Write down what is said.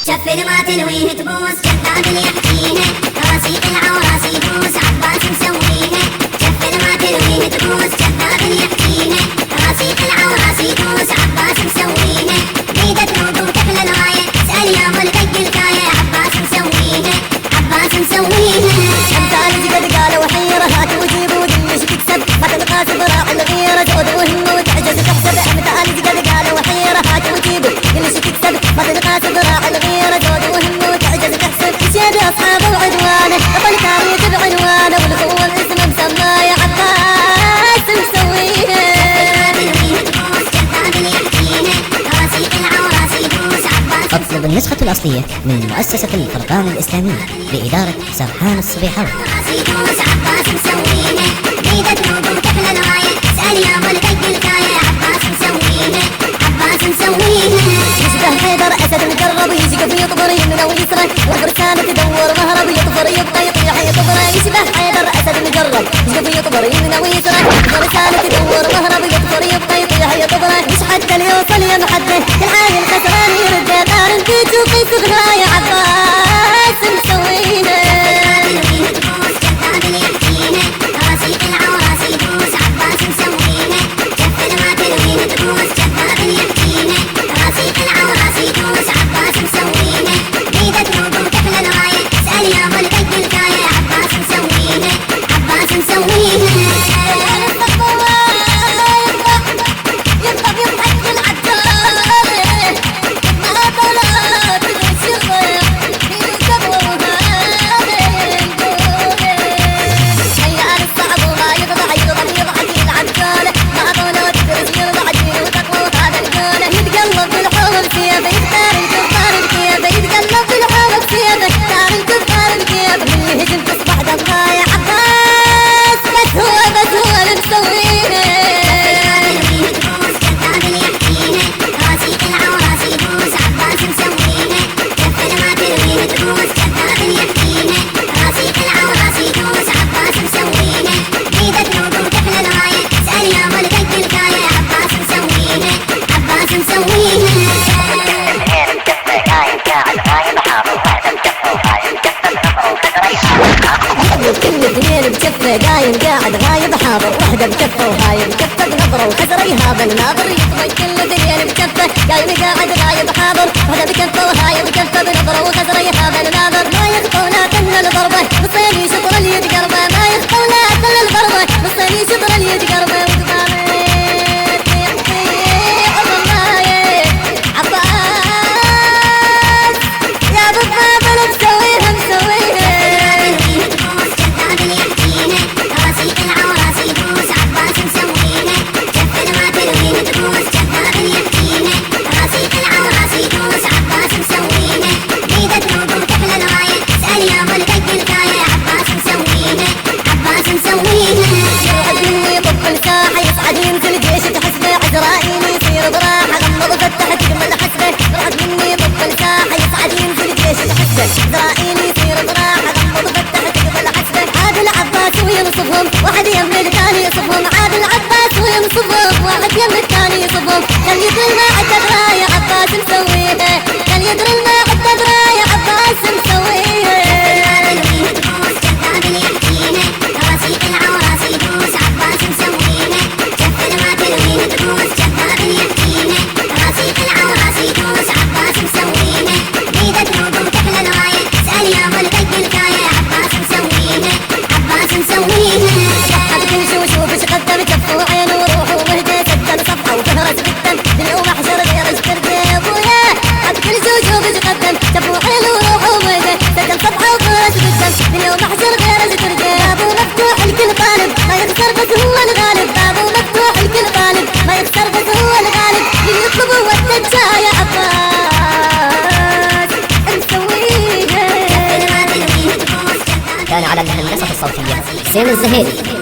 شف ما تلويه تبوس كذاب اللي يحكيها راسيق العوراس يبوس عباس مسويها شف ما تلويه تبوس كذاب اللي يحكيها راسيق العوراس يبوس عباس مسويها بيده تروق وتحلى الغايه اسال يا ابو البق الكايه عباس مسويها عباس مسويها امثال قد قالوا حيره هات وجيب ودلش تكسب ما تنقاس براع الغيره زود وهم وتعجز تحسب امثال قد قالوا حيره هات وجيب دلش تكسب ما تنقاس براع الغيره زود وهم وتعجز تحسب شاد اصحاب وعدوانه بطل تاريخ بعنوانه والقوه الاسم مسماه عباس مسويها اطلب النسخة الأصلية من مؤسسة الفرقان الإسلامية بإدارة سرحان الصبيحاوي. يشبه حيدر أسد مقرب يشقف يطبر يمنى ويسرى والفرسان تدور مهرب يطفر يبقى يطيح يطبر يشبه حيدر أسد مقرب يشقف يطبر يمنى ويسرى والفرسان تدور مهرب يطفر يبقى يطيح يطبر مش حتى ليوصل يا محده العاين خسران يرد دار البيت وقيس غراية عباس مسويها كل اثنين بكفه قايم قاعد غايب حاضر وحده بكفه وهاي بكفه بنظره وخزره هذا الناظر يطوي كل اثنين بكفه قايم قاعد غايب حاضر وحده بكفه وهاي بكفه بنظره وخزره هذا الناظر ما يخطو لا تن الضربه بالصيني شطر اليد قربه ما يخطو لا تن الضربه بالصيني شطر اليد قربه واحد يم الثاني يصفهم عاد العباس وينصفهم واحد يم الثاني يصفهم كان يدري الماء الدبراية عباس مسويها كان يدري الماء الدبراية عباس مسويها كان على الهندسة الصوتية حسين الزهيري.